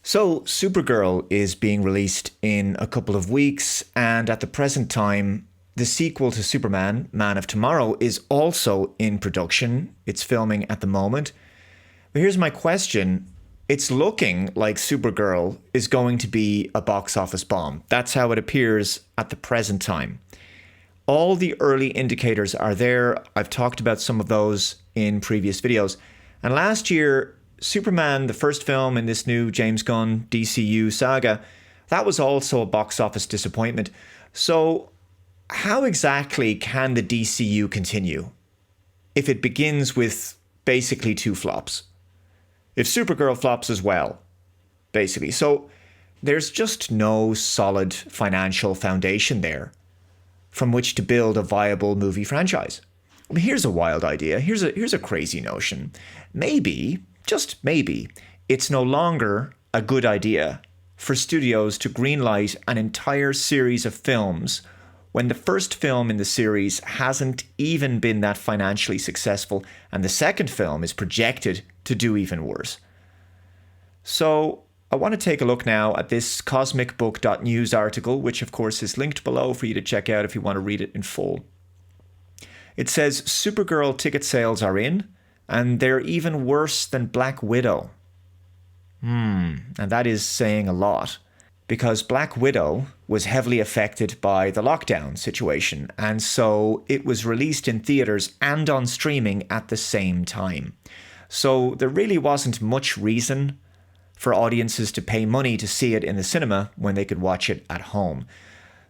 So, Supergirl is being released in a couple of weeks, and at the present time, the sequel to Superman, Man of Tomorrow, is also in production. It's filming at the moment. But here's my question. It's looking like Supergirl is going to be a box office bomb. That's how it appears at the present time. All the early indicators are there. I've talked about some of those in previous videos. And last year, Superman, the first film in this new James Gunn DCU saga, that was also a box office disappointment. So how exactly can the DCU continue if it begins with basically two flops? If Supergirl flops as well, basically. So there's just no solid financial foundation there from which to build a viable movie franchise. I mean, here's a wild idea. Here's a crazy notion. Maybe, just maybe, it's no longer a good idea for studios to greenlight an entire series of films when the first film in the series hasn't even been that financially successful and the second film is projected to do even worse. So I want to take a look now at this cosmicbook.news article, which of course is linked below for you to check out if you want to read it in full. It says Supergirl ticket sales are in, and they're even worse than Black Widow. And that is saying a lot, because Black Widow was heavily affected by the lockdown situation, and so it was released in theaters and on streaming at the same time. So there really wasn't much reason for audiences to pay money to see it in the cinema when they could watch it at home.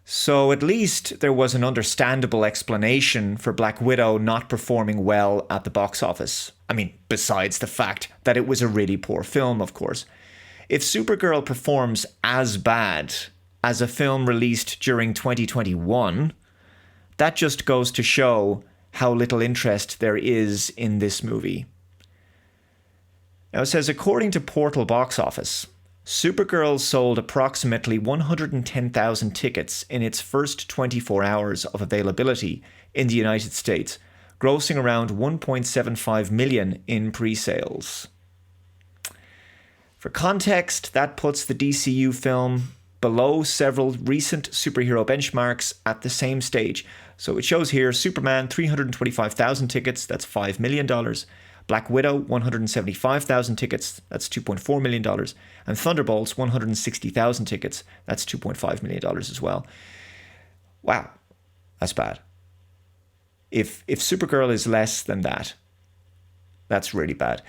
So at least there was an understandable explanation for Black Widow not performing well at the box office. I mean, besides the fact that it was a really poor film, of course. If Supergirl performs as bad as a film released during 2021, that just goes to show how little interest there is in this movie. Now it says, according to Portal Box Office, Supergirl sold approximately 110,000 tickets in its first 24 hours of availability in the United States, grossing around $1.75 million in pre-sales. For context, that puts the DCU film below several recent superhero benchmarks at the same stage. So it shows here Superman 325,000 tickets, that's $5 million. Black Widow 175,000 tickets, that's $2.4 million. And Thunderbolts 160,000 tickets, that's $2.5 million as well. Wow, that's bad. If Supergirl is less than that, that's really bad.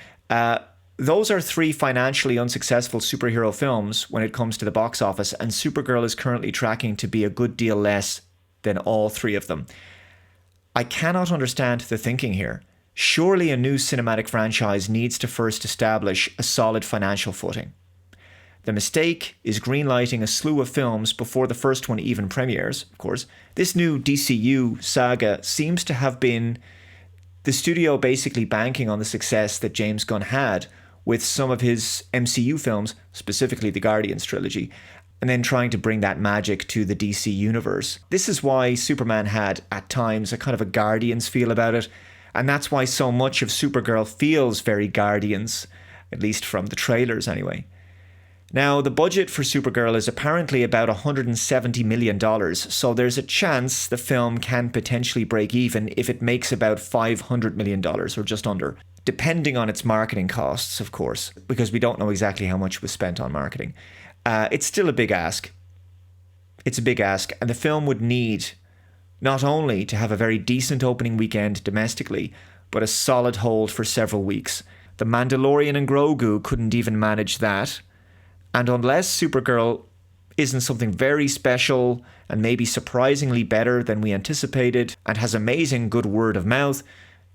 Those are three financially unsuccessful superhero films when it comes to the box office, and Supergirl is currently tracking to be a good deal less than all three of them. I cannot understand the thinking here. Surely a new cinematic franchise needs to first establish a solid financial footing. The mistake is greenlighting a slew of films before the first one even premieres, of course. This new DCU saga seems to have been the studio basically banking on the success that James Gunn had with some of his MCU films, specifically the Guardians trilogy, and then trying to bring that magic to the DC universe. This is why Superman had, at times, a kind of a Guardians feel about it, and that's why so much of Supergirl feels very Guardians, at least from the trailers anyway. Now, the budget for Supergirl is apparently about $170 million, so there's a chance the film can potentially break even if it makes about $500 million, or just under, depending on its marketing costs, of course, because we don't know exactly how much was spent on marketing. It's still a big ask. It's a big ask, and the film would need not only to have a very decent opening weekend domestically, but a solid hold for several weeks. The Mandalorian and Grogu couldn't even manage that. And unless Supergirl isn't something very special and maybe surprisingly better than we anticipated and has amazing good word of mouth,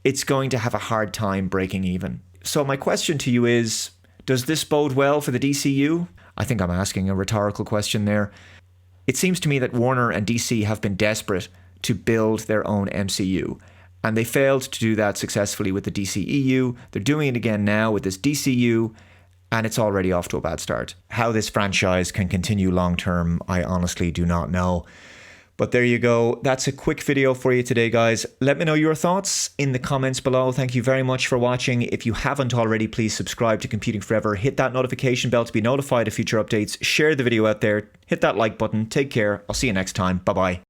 it's going to have a hard time breaking even. So my question to you is, does this bode well for the DCU? I think I'm asking a rhetorical question there. It seems to me that Warner and DC have been desperate to build their own MCU, and they failed to do that successfully with the DCEU. They're doing it again now with this DCU, and it's already off to a bad start. How this franchise can continue long term, I honestly do not know. But there you go. That's a quick video for you today, guys. Let me know your thoughts in the comments below. Thank you very much for watching. If you haven't already, please subscribe to Computing Forever. Hit that notification bell to be notified of future updates. Share the video out there. Hit that like button. Take care. I'll see you next time. Bye-bye.